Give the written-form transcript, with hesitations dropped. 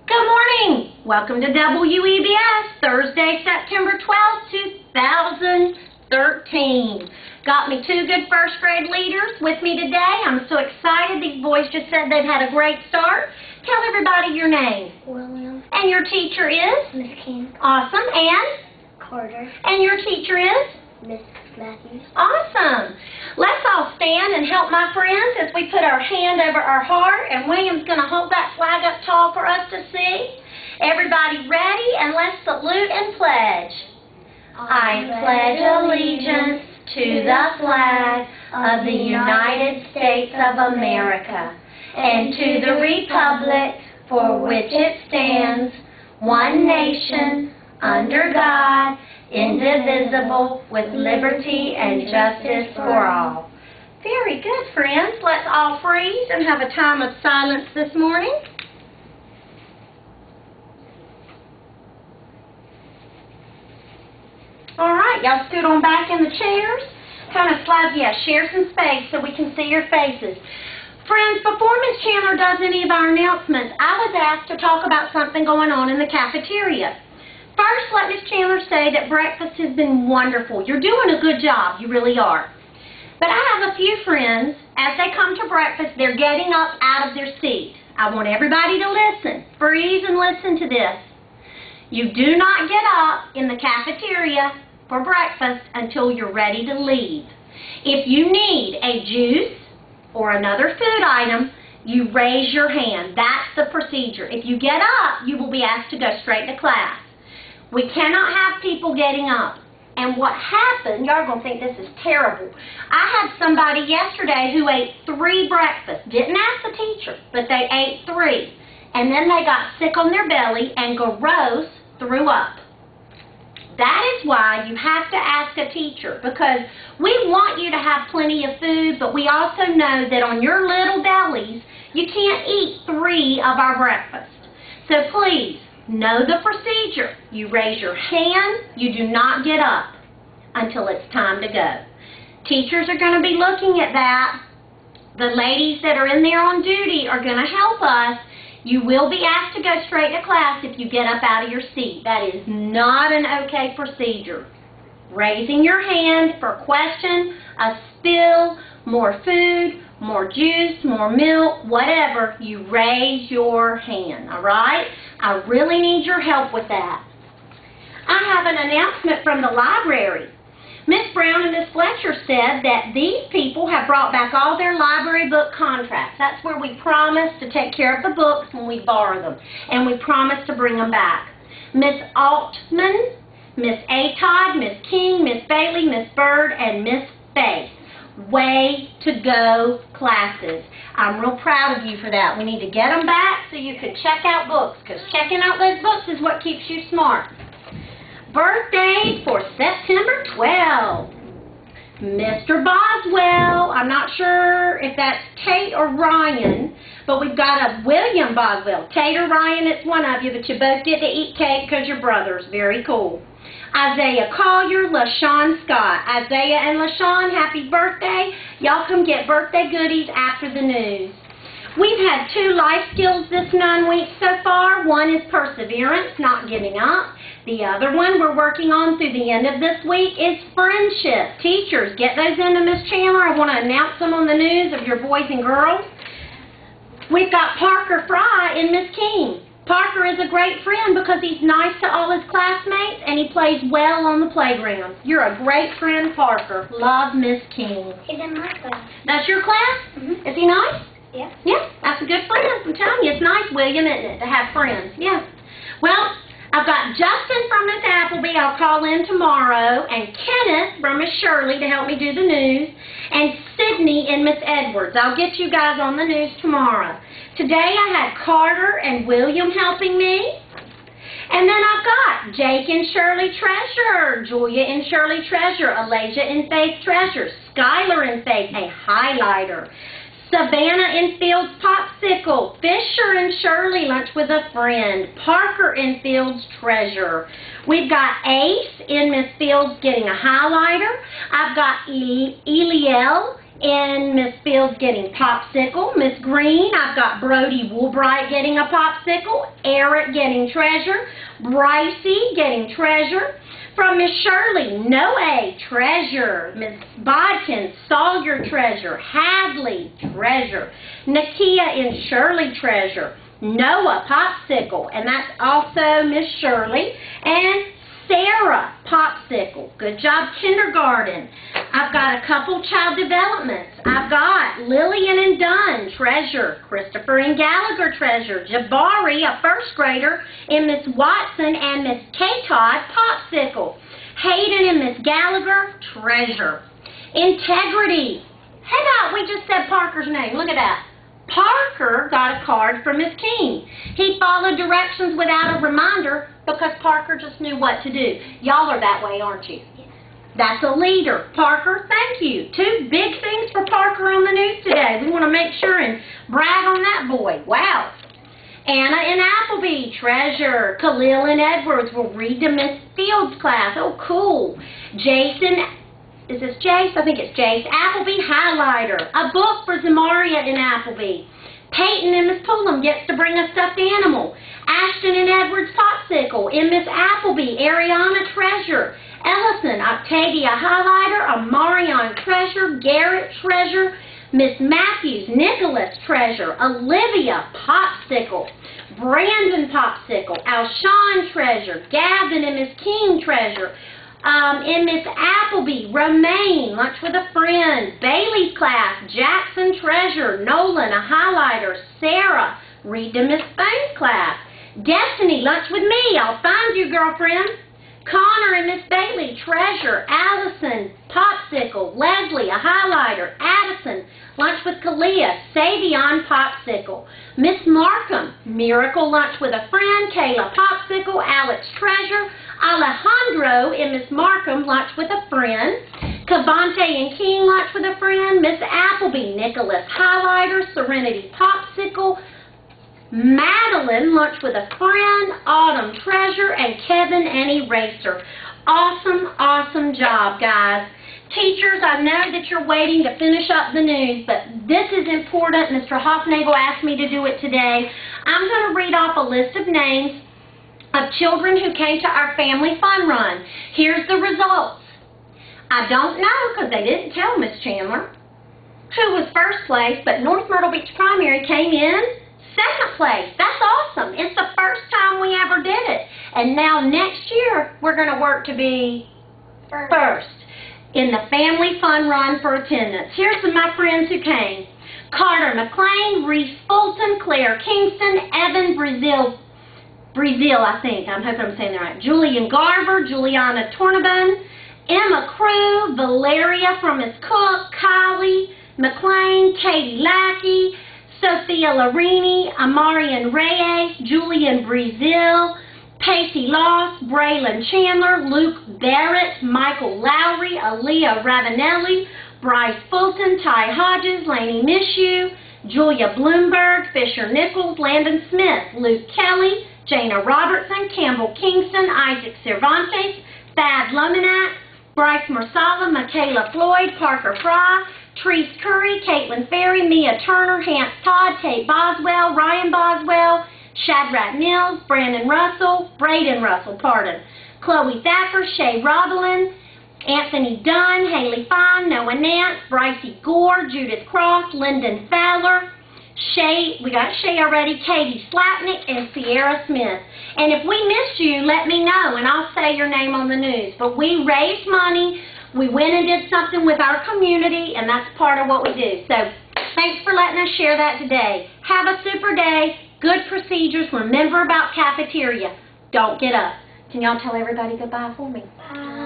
Good morning. Welcome to WEBS, Thursday, September 12th, 2013. Got me two good first grade leaders with me today. I'm so excited. These boys just said they've had a great start. Tell everybody your name. William. And your teacher is? Miss King. Awesome. And? Carter. And your teacher is? Miss Matthews. Awesome. Let's all stand and help my friends as we put our hand over our heart, and William's going to hold that flag up tall for us to see. Everybody ready? And let's salute and pledge. I pledge allegiance to the flag of the United States of America and to the republic for which it stands, one nation, under God, indivisible, with liberty and justice for all. Very good, friends. Let's all freeze and have a time of silence this morning. All right, y'all scoot on back in the chairs. Kind of slide, share some space so we can see your faces. Friends, before Miss Chandler does any of our announcements, I was asked to talk about something going on in the cafeteria. First, let Miss Chandler say that breakfast has been wonderful. You're doing a good job. You really are. But I have a few friends, as they come to breakfast, they're getting up out of their seat. I want everybody to listen. Freeze and listen to this. You do not get up in the cafeteria for breakfast until you're ready to leave. If you need a juice or another food item, you raise your hand. That's the procedure. If you get up, you will be asked to go straight to class. We cannot have people getting up. And what happened, y'all are going to think this is terrible. I had somebody yesterday who ate 3 breakfasts. Didn't ask the teacher, but they ate 3. And then they got sick on their belly and gross threw up. That is why you have to ask a teacher, because we want you to have plenty of food, but we also know that on your little bellies, you can't eat 3 of our breakfasts. So please, know the procedure. You raise your hand. You do not get up until it's time to go. Teachers are going to be looking at that. The ladies that are in there on duty are going to help us. You will be asked to go straight to class if you get up out of your seat. That is not an okay procedure. Raising your hand for a question, a spill, more food, more juice, more milk, whatever, you raise your hand, all right? I really need your help with that. I have an announcement from the library. Miss Brown and Miss Fletcher said that these people have brought back all their library book contracts. That's where we promise to take care of the books when we borrow them, and we promise to bring them back. Miss Altman, Miss Todd, Miss King, Miss Bailey, Miss Bird, and Miss Faith. Way to go, classes. I'm real proud of you for that. We need to get them back so you can check out books, because checking out those books is what keeps you smart. Birthday for September 12th. Mr. Boswell. I'm not sure if that's Tate or Ryan, but we've got a William Boswell. Tate or Ryan, it's one of you, but you both get to eat cake because you're brothers. Very cool. Isaiah Collier, LaShawn Scott. Isaiah and LaShawn, happy birthday. Y'all come get birthday goodies after the news. We've had 2 life skills this 9 weeks so far. One is perseverance, not giving up. The other one we're working on through the end of this week is friendship. Teachers, get those into Miss Chandler. I want to announce them on the news of your boys and girls. We've got Parker Fry and Miss King. Parker is a great friend because he's nice to all his classmates and he plays well on the playground. You're a great friend, Parker. Love, Miss King. He's in my class. That's your class? Mm-hmm. Is he nice? Yeah. Yeah, that's a good friend. I'm telling you, it's nice, William, isn't it, to have friends? Yeah. Well, I've got Justin from Miss Appleby. I'll call in tomorrow, and Kenneth from Miss Shirley to help me do the news, and Sydney and Miss Edwards. I'll get you guys on the news tomorrow. Today I had Carter and William helping me. And then I've got Jake and Shirley Treasure, Julia and Shirley Treasure, Alasia and Faith Treasure, Skylar and Faith, a highlighter, Savannah and Fields Popsicle, Fisher and Shirley Lunch with a Friend, Parker and Fields Treasure. We've got Ace in Miss Fields getting a highlighter. I've got Eliel And Miss Fields getting popsicle. Miss Green, I've got Brody Woolbright getting a popsicle. Eric getting treasure. Brycey getting treasure. From Miss Shirley, Noe, treasure. Miss Bodkin, Sawyer, treasure. Hadley, treasure. Nakia and Shirley, treasure. Noah, popsicle. And that's also Miss Shirley. And Sarah, popsicle. Good job, kindergarten. I've got a couple child developments. I've got Lillian and Dunn, treasure. Christopher and Gallagher, treasure. Jabari, a first grader, and Miss Watson and Miss K. Todd, popsicle. Hayden and Miss Gallagher, treasure. Integrity. How about we just said Parker's name? Look at that. Parker got a card from Miss King. He followed directions without a reminder because Parker just knew what to do. Y'all are that way, aren't you? Yes. That's a leader. Parker, thank you. 2 big things for Parker on the news today. We want to make sure and brag on that boy. Wow. Anna and Appleby, treasure. Khalil and Edwards will read to Miss Fields' class. Oh, cool. Jason, is this Jace? I think it's Jace. Appleby, highlighter. A book for Zamaria and Appleby. Peyton and Miss Pullum gets to bring a stuffed animal. Ashton and Edwards, popsicle. And Miss Appleby, Ariana, treasure. Ellison, Octavia, highlighter. Amarion, treasure. Garrett, treasure. Miss Matthews, Nicholas, treasure. Olivia, popsicle. Brandon, popsicle. Alshon, treasure. Gavin and Miss King, treasure. And Miss Appleby, Romaine, lunch with a friend. Bailey's class, Jackson, treasure. Nolan, a highlighter. Sarah, read to Miss Spain's class. Destiny, lunch with me. I'll find you, girlfriend. Connor and Miss Bailey, treasure. Allison, popsicle. Leslie, a highlighter. Addison, lunch with Kalia. Savion, popsicle. Miss Markham, miracle lunch with a friend. Kayla, popsicle. Alex, treasure. Alejandro and Miss Markham, lunch with a friend. Cavante and King, lunch with a friend. Miss Appleby, Nicholas, highlighter. Serenity, popsicle. Madeline, lunch with a friend. Autumn, treasure. And Kevin, an eraser. Awesome, awesome job, guys. Teachers, I know that you're waiting to finish up the news, but this is important. Mr. Hofnagel asked me to do it today. I'm going to read off a list of names of children who came to our family fun run. Here's the results. I don't know because they didn't tell Miss Chandler who was first place, but North Myrtle Beach Primary came in second place. That's awesome. It's the first time we ever did it. And now next year, we're going to work to be first in the family fun run for attendance. Here's my friends who came. Carter McLean, Reese Fulton, Claire Kingston, Evan Brazil, I think. I hope I'm saying that right. Julian Garver, Juliana Tornabon, Emma Crew, Valeria from Miss Cook, Kylie McLean, Katie Lackey, Sophia Larini, Amarian Reyes, Julian Brazil, Pacey Loss, Braylon Chandler, Luke Barrett, Michael Lowry, Aaliyah Ravanelli, Bryce Fulton, Ty Hodges, Laney Mishu, Julia Bloomberg, Fisher Nichols, Landon Smith, Luke Kelly, Jana Robertson, Campbell Kingston, Isaac Cervantes, Thad Luminac, Bryce Marsala, Michaela Floyd, Parker Fry, Treese Curry, Caitlin Ferry, Mia Turner, Hance Todd, Kate Boswell, Ryan Boswell, Shadrach Mills, Braden Russell, Chloe Thacker, Shay Roblin, Anthony Dunn, Haley Fine, Noah Nance, Brycey Gore, Judith Cross, Lyndon Fowler, Shay, we got Shay already, Katie Slapnick, and Sierra Smith. And if we missed you, let me know, and I'll say your name on the news. But we raised money, we went and did something with our community, and that's part of what we do. So thanks for letting us share that today. Have a super day, good procedures, remember about cafeteria. Don't get up. Can y'all tell everybody goodbye for me? Bye.